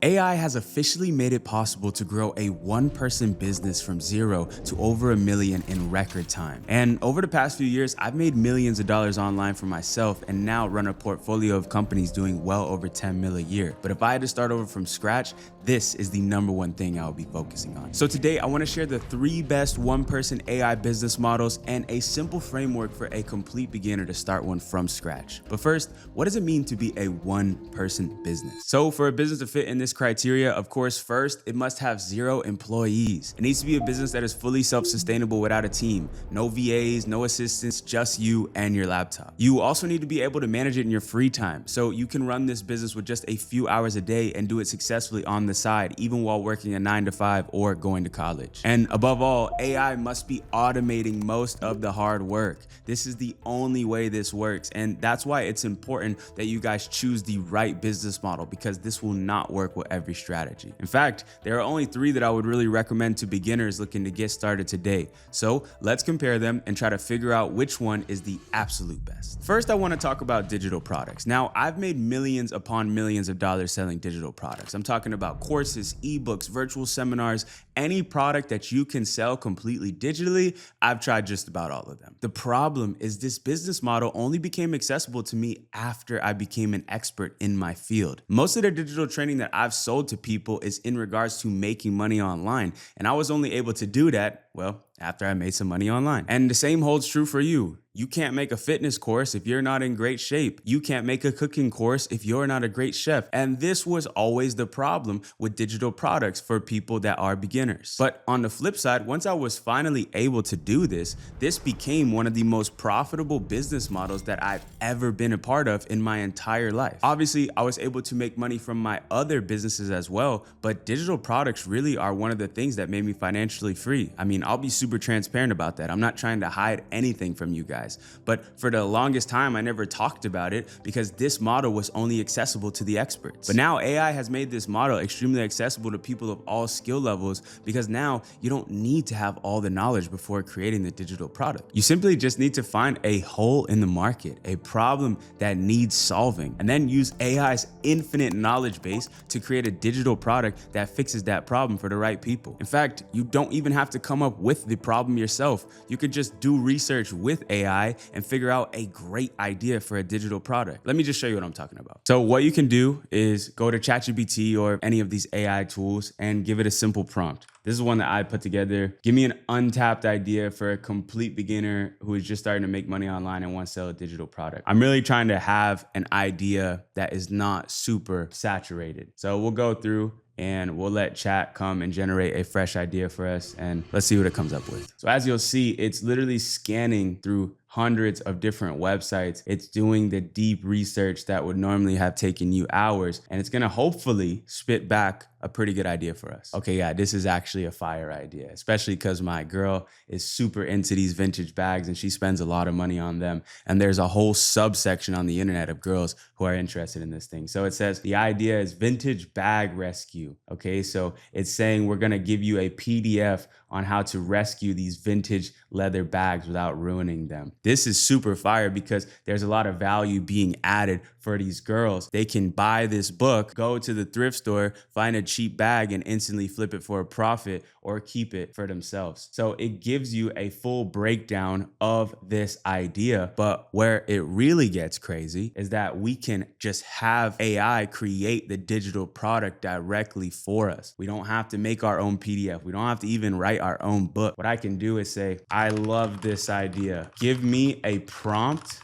AI has officially made it possible to grow a one-person business from zero to over 1 million in record time. And over the past few years, I've made millions of dollars online for myself and now run a portfolio of companies doing well over 10 mil a year. But if I had to start over from scratch, this is the number one thing I would be focusing on. So today I want to share the 3 best one-person AI business models and a simple framework for a complete beginner to start one from scratch. But first, what does it mean to be a one-person business? So for a business to fit in this criteria, of course, first, it must have 0 employees. It needs to be a business that is fully self-sustainable without a team. No VAs, no assistants, just you and your laptop. You also need to be able to manage it in your free time. So you can run this business with just a few hours a day and do it successfully on the side, even while working a 9 to 5 or going to college. And above all, AI must be automating most of the hard work. This is the only way this works. And that's why it's important that you guys choose the right business model, because this will not work with every strategy. In fact, there are only 3 that I would really recommend to beginners looking to get started today. So let's compare them and try to figure out which one is the absolute best. First, I want to talk about digital products. Now, I've made millions upon millions of dollars selling digital products. I'm talking about courses, ebooks, virtual seminars, any product that you can sell completely digitally. I've tried just about all of them. The problem is this business model only became accessible to me after I became an expert in my field. Most of the digital training that I've sold to people is in regards to making money online. And I was only able to do that, well, after I made some money online. And the same holds true for you. You can't make a fitness course if you're not in great shape. You can't make a cooking course if you're not a great chef. And this was always the problem with digital products for people that are beginners. But on the flip side, once I was finally able to do this, this became one of the most profitable business models that I've ever been a part of in my entire life. Obviously, I was able to make money from my other businesses as well, but digital products really are one of the things that made me financially free. I mean, I'll be super transparent about that. I'm not trying to hide anything from you guys. But for the longest time, I never talked about it because this model was only accessible to the experts. But now AI has made this model extremely accessible to people of all skill levels, because now you don't need to have all the knowledge before creating the digital product. You simply just need to find a hole in the market, a problem that needs solving, and then use AI's infinite knowledge base to create a digital product that fixes that problem for the right people. In fact, you don't even have to come up with the problem yourself. You could just do research with AI and figure out a great idea for a digital product. Let me just show you what I'm talking about. So what you can do is go to ChatGPT or any of these AI tools and give it a simple prompt. This is one that I put together. Give me an untapped idea for a complete beginner who is just starting to make money online and wants to sell a digital product. I'm really trying to have an idea that is not super saturated. So we'll go through and we'll let chat come and generate a fresh idea for us, and let's see what it comes up with. So as you'll see, it's literally scanning through hundreds of different websites. It's doing the deep research that would normally have taken you hours, and it's gonna hopefully spit back a pretty good idea for us. Okay, yeah, this is actually a fire idea, especially because my girl is super into these vintage bags and she spends a lot of money on them. And there's a whole subsection on the internet of girls who are interested in this thing. So it says the idea is vintage bag rescue. Okay, so it's saying we're gonna give you a PDF on how to rescue these vintage leather bags without ruining them. This is super fire because there's a lot of value being added for these girls. They can buy this book, go to the thrift store, find a cheap bag and instantly flip it for a profit or keep it for themselves. So it gives you a full breakdown of this idea. But where it really gets crazy is that we can just have AI create the digital product directly for us. We don't have to make our own PDF. We don't have to even write our own book. What I can do is say, I love this idea. Give me a prompt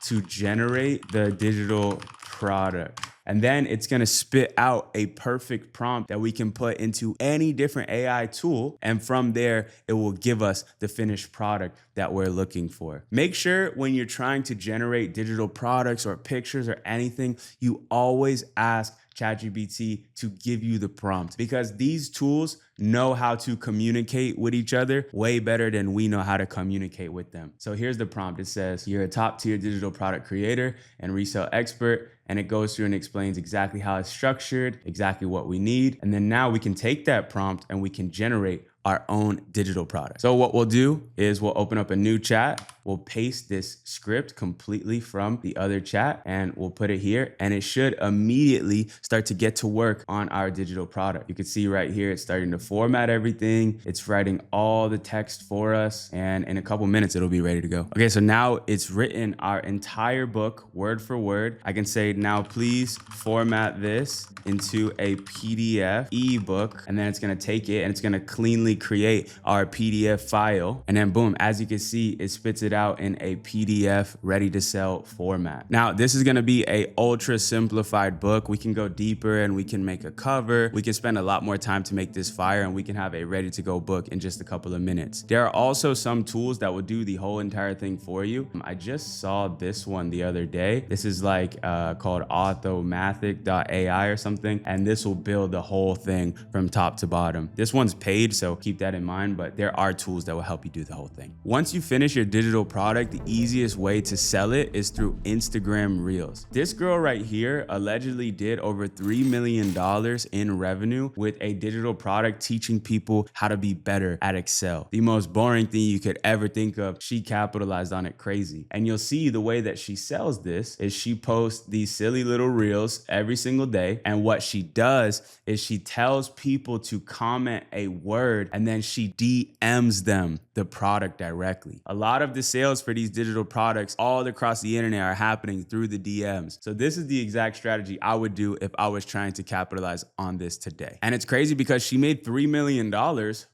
to generate the digital product. And then it's gonna spit out a perfect prompt that we can put into any different AI tool. And from there, it will give us the finished product that we're looking for. Make sure when you're trying to generate digital products or pictures or anything, you always ask ChatGPT to give you the prompt, because these tools know how to communicate with each other way better than we know how to communicate with them. So here's the prompt. It says, you're a top tier digital product creator and resale expert. And it goes through and explains exactly how it's structured, exactly what we need. And then now we can take that prompt and we can generate our own digital product. So what we'll do is we'll open up a new chat. We'll paste this script completely from the other chat and we'll put it here, and it should immediately start to get to work on our digital product. You can see right here, it's starting to format everything. It's writing all the text for us, and in a couple minutes, it'll be ready to go. Okay, so now it's written our entire book word for word. I can say, now please format this into a PDF ebook, and then it's gonna take it and it's gonna cleanly create our PDF file. And then boom, as you can see, it spits it out in a PDF ready to sell format. Now, this is gonna be a ultra simplified book. We can go deeper and we can make a cover. We can spend a lot more time to make this fire, and we can have a ready to go book in just a couple of minutes. There are also some tools that will do the whole entire thing for you. I just saw this one the other day. This is like called Automathic.ai or something, and this will build the whole thing from top to bottom. This one's paid, so keep that in mind, but there are tools that will help you do the whole thing. Once you finish your digital product, the easiest way to sell it is through Instagram Reels. This girl right here allegedly did over $3 million in revenue with a digital product teaching people how to be better at Excel. The most boring thing you could ever think of. She capitalized on it crazy. And you'll see the way that she sells this is she posts these silly little reels every single day. And what she does is she tells people to comment a word, and then she DMs them the product directly. A lot of the sales for these digital products all across the internet are happening through the DMs. So this is the exact strategy I would do if I was trying to capitalize on this today. And it's crazy because she made $3 million,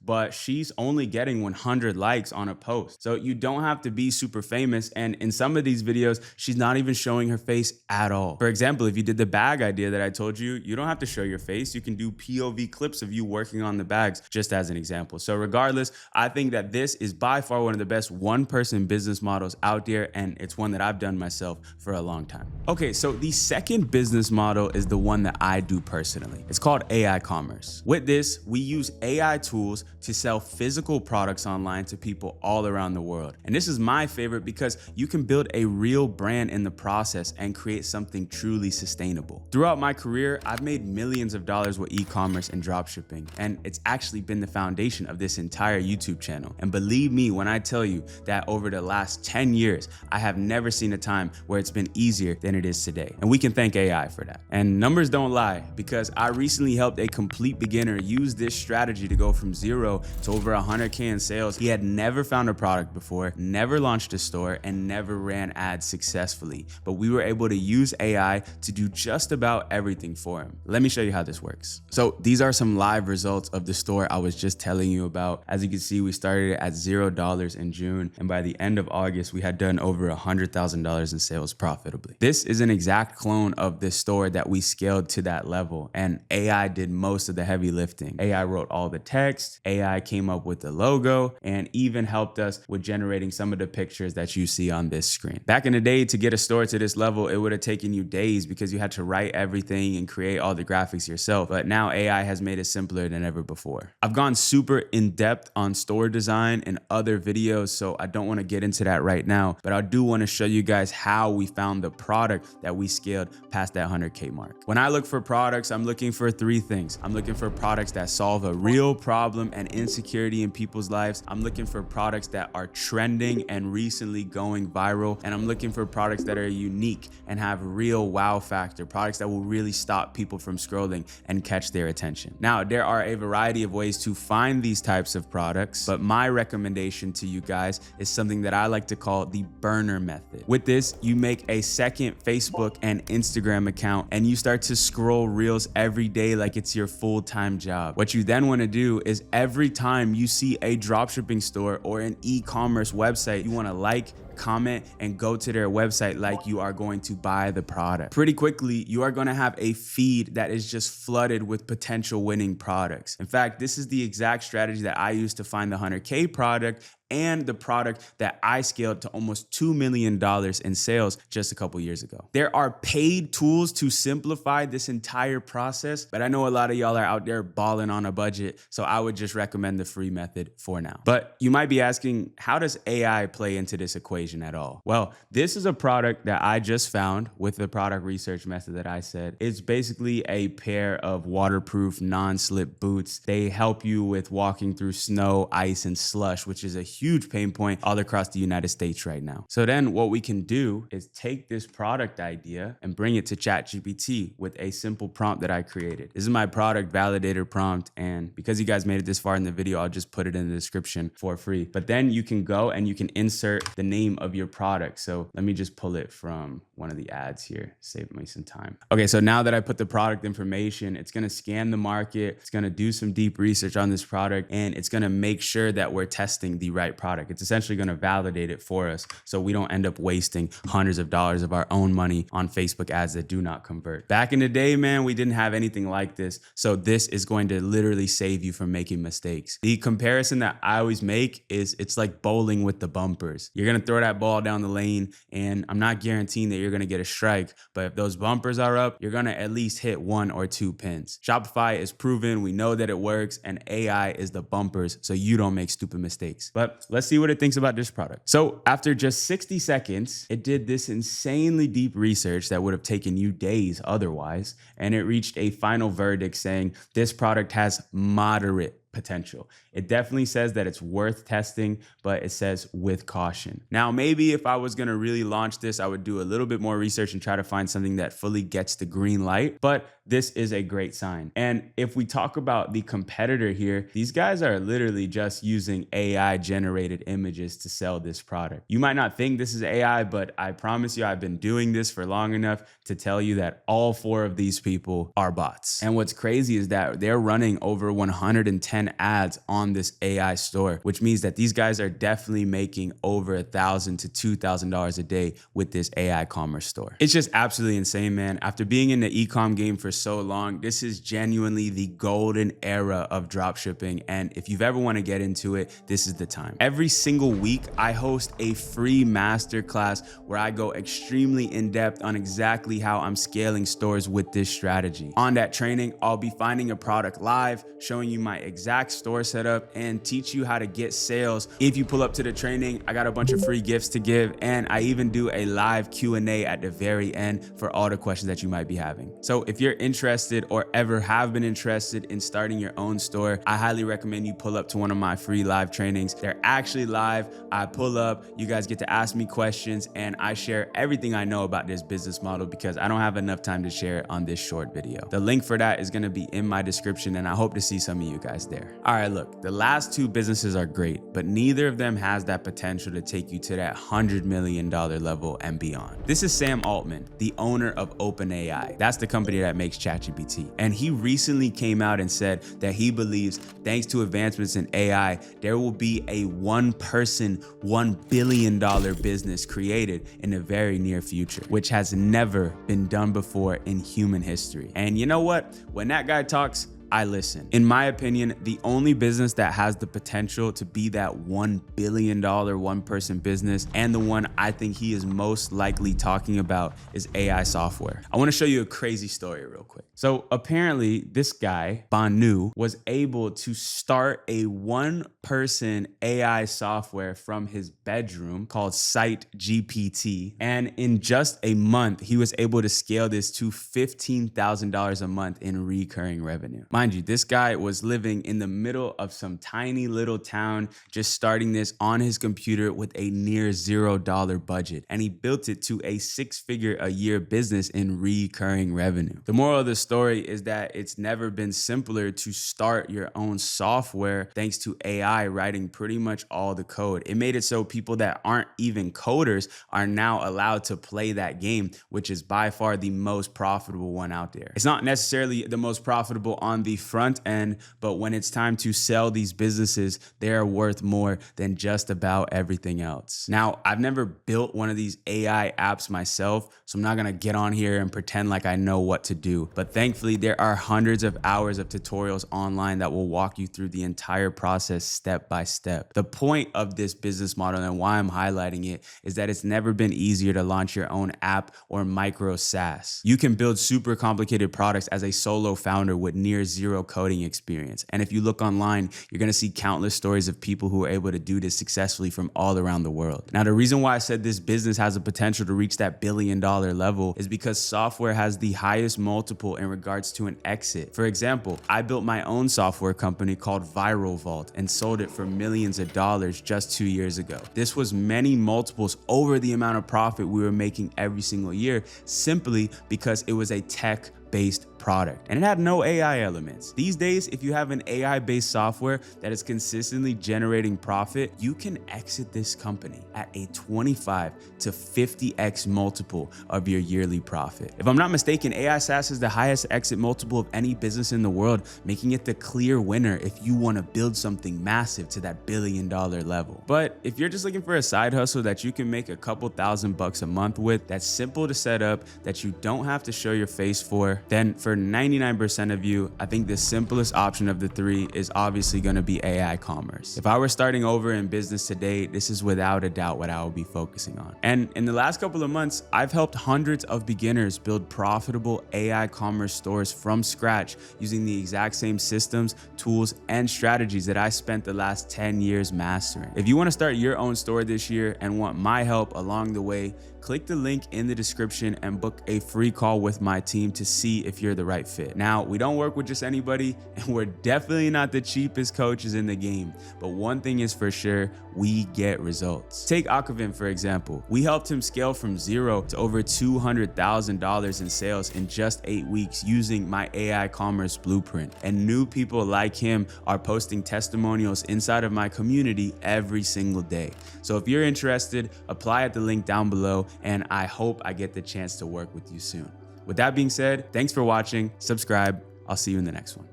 but she's only getting 100 likes on a post. So you don't have to be super famous. And in some of these videos, she's not even showing her face at all. For example, if you did the bag idea that I told you, you don't have to show your face. You can do POV clips of you working on the bags, just as an example. So regardless, I think that this is by far one of the best one-person business models out there, and it's one that I've done myself for a long time. Okay, so the second business model is the one that I do personally. It's called AI commerce. With this, we use AI tools to sell physical products online to people all around the world. And this is my favorite because you can build a real brand in the process and create something truly sustainable. Throughout my career, I've made millions of dollars with e-commerce and dropshipping, and it's actually been the foundation of this entire YouTube channel. And believe me when I tell you that over the last 10 years, I have never seen a time where it's been easier than it is today. And we can thank AI for that. And numbers don't lie, because I recently helped a complete beginner use this strategy to go from zero to over 100K in sales. He had never found a product before, never launched a store, and never ran ads successfully. But we were able to use AI to do just about everything for him. Let me show you how this works. So these are some live results of the store I was just telling you about. As you can see, we started at $0 in June, and by the end of August, we had done over $100,000 in sales profitably. This is an exact clone of this store that we scaled to that level, and AI did most of the heavy lifting. AI wrote all the text, AI came up with the logo, and even helped us with generating some of the pictures that you see on this screen. Back in the day, to get a store to this level, it would have taken you days because you had to write everything and create all the graphics yourself. But now AI has made it simpler than ever before. I've gone super in depth on store design in other videos, so I don't want to get into that right now, but I do want to show you guys how we found the product that we scaled past that 100K mark. When I look for products, I'm looking for three things. I'm looking for products that solve a real problem and insecurity in people's lives. I'm looking for products that are trending and recently going viral. And I'm looking for products that are unique and have real wow factor, products that will really stop people from scrolling and catch their attention. Now, there are a variety of ways to find these types of products, but my recommendation to you guys is something that I like to call the burner method. With this, you make a second Facebook and Instagram account and you start to scroll reels every day like it's your full-time job. What you then want to do is every time you see a dropshipping store or an e-commerce website, you want to like, comment, and go to their website like you are going to buy the product. Pretty quickly, you are going to have a feed that is just flooded with potential winning products. In fact, this is the exact strategy that I used to find the 100K product and the product that I scaled to almost $2 million in sales just a couple years ago. There are paid tools to simplify this entire process, but I know a lot of y'all are out there balling on a budget, so I would just recommend the free method for now. But you might be asking, how does AI play into this equation at all? Well, this is a product that I just found with the product research method that I said. It's basically a pair of waterproof non-slip boots. They help you with walking through snow, ice, and slush, which is a huge pain point all across the United States right now. So then what we can do is take this product idea and bring it to ChatGPT with a simple prompt that I created. This is my product validator prompt, and because you guys made it this far in the video, I'll just put it in the description for free. But then you can go and you can insert the name of your product. So let me just pull it from one of the ads here, save me some time. Okay, so now that I put the product information, it's gonna scan the market, it's gonna do some deep research on this product, and it's gonna make sure that we're testing the right product. It's essentially gonna validate it for us so we don't end up wasting hundreds of dollars of our own money on Facebook ads that do not convert. Back in the day, man, we didn't have anything like this. So this is going to literally save you from making mistakes. The comparison that I always make is it's like bowling with the bumpers. You're gonna throw that ball down the lane, and I'm not guaranteeing that you're gonna get a strike, but if those bumpers are up, you're gonna at least hit 1 or 2 pins. Shopify is proven, we know that it works, and AI is the bumpers so you don't make stupid mistakes. But let's see what it thinks about this product. So after just 60 seconds, it did this insanely deep research that would have taken you days otherwise, and it reached a final verdict saying this product has moderate potential. It definitely says that it's worth testing, but it says with caution. Now, maybe if I was gonna really launch this, I would do a little bit more research and try to find something that fully gets the green light, but this is a great sign. And if we talk about the competitor here, these guys are literally just using AI generated images to sell this product. You might not think this is AI, but I promise you, I've been doing this for long enough to tell you that all 4 of these people are bots. And what's crazy is that they're running over 110 ads on this AI store, which means that these guys are definitely making over $1,000 to $2,000 a day with this AI commerce store. It's just absolutely insane, man. After being in the e-com game for so long, this is genuinely the golden era of dropshipping. And if you've ever want to get into it, this is the time. Every single week, I host a free masterclass where I go extremely in depth on exactly how I'm scaling stores with this strategy. On that training, I'll be finding a product live, showing you my exact store setup, and teach you how to get sales. If you pull up to the training, I got a bunch of free gifts to give, and I even do a live Q&A at the very end for all the questions that you might be having. So if you're interested or ever have been interested in starting your own store, I highly recommend you pull up to one of my free live trainings. They're actually live. I pull up, you guys get to ask me questions, and I share everything I know about this business model because I don't have enough time to share it on this short video. The link for that is gonna be in my description, and I hope to see some of you guys there. All right, look, the last 2 businesses are great, but neither of them has that potential to take you to that $100 million level and beyond. This is Sam Altman, the owner of OpenAI. That's the company that makes ChatGPT. And he recently came out and said that he believes, thanks to advancements in AI, there will be a one-person, $1 billion business created in the very near future, which has never been done before in human history. And you know what? When that guy talks, I listen. In my opinion, the only business that has the potential to be that $1 billion one-person business, and the one I think he is most likely talking about, is AI software. I want to show you a crazy story real quick. So apparently this guy, Banu, was able to start a one-person AI software from his bedroom called SiteGPT. And in just a month, he was able to scale this to $15,000 a month in recurring revenue. Mind you, this guy was living in the middle of some tiny little town, just starting this on his computer with a near $0 budget. And he built it to a 6-figure a year business in recurring revenue. The moral of the story is that it's never been simpler to start your own software thanks to AI writing pretty much all the code. It made it so people that aren't even coders are now allowed to play that game, which is by far the most profitable one out there. It's not necessarily the most profitable on the front end, but when it's time to sell these businesses, they are worth more than just about everything else. Now, I've never built one of these AI apps myself, so I'm not gonna get on here and pretend like I know what to do. But thankfully, there are hundreds of hours of tutorials online that will walk you through the entire process step by step. The point of this business model and why I'm highlighting it is that it's never been easier to launch your own app or micro SaaS. You can build super complicated products as a solo founder with near zero coding experience. And if you look online, you're gonna see countless stories of people who are able to do this successfully from all around the world. Now, the reason why I said this business has the potential to reach that billion-dollar level is because software has the highest multiple in regards to an exit. For example, I built my own software company called Viral Vault and sold it for millions of dollars just 2 years ago. This was many multiples over the amount of profit we were making every single year, simply because it was a tech-based product and it had no AI elements. These days, if you have an AI-based software that is consistently generating profit, you can exit this company at a 25 to 50x multiple of your yearly profit. If I'm not mistaken, AI SaaS is the highest exit multiple of any business in the world, making it the clear winner if you want to build something massive to that billion-dollar level. But if you're just looking for a side hustle that you can make a couple $1,000 a month with, that's simple to set up, that you don't have to show your face for, then for 99% of you, I think the simplest option of the three is obviously going to be AI commerce. If I were starting over in business today, this is without a doubt what I will be focusing on. And in the last couple of months, I've helped hundreds of beginners build profitable AI commerce stores from scratch using the exact same systems, tools, and strategies that I spent the last 10 years mastering. If you want to start your own store this year and want my help along the way, click the link in the description and book a free call with my team to see if you're the right fit. Now, we don't work with just anybody, and we're definitely not the cheapest coaches in the game, but one thing is for sure, we get results. Take Akavin, for example. We helped him scale from zero to over $200,000 in sales in just 8 weeks using my AI commerce blueprint. And new people like him are posting testimonials inside of my community every single day. So if you're interested, apply at the link down below, and I hope I get the chance to work with you soon. With that being said, thanks for watching, subscribe, I'll see you in the next one.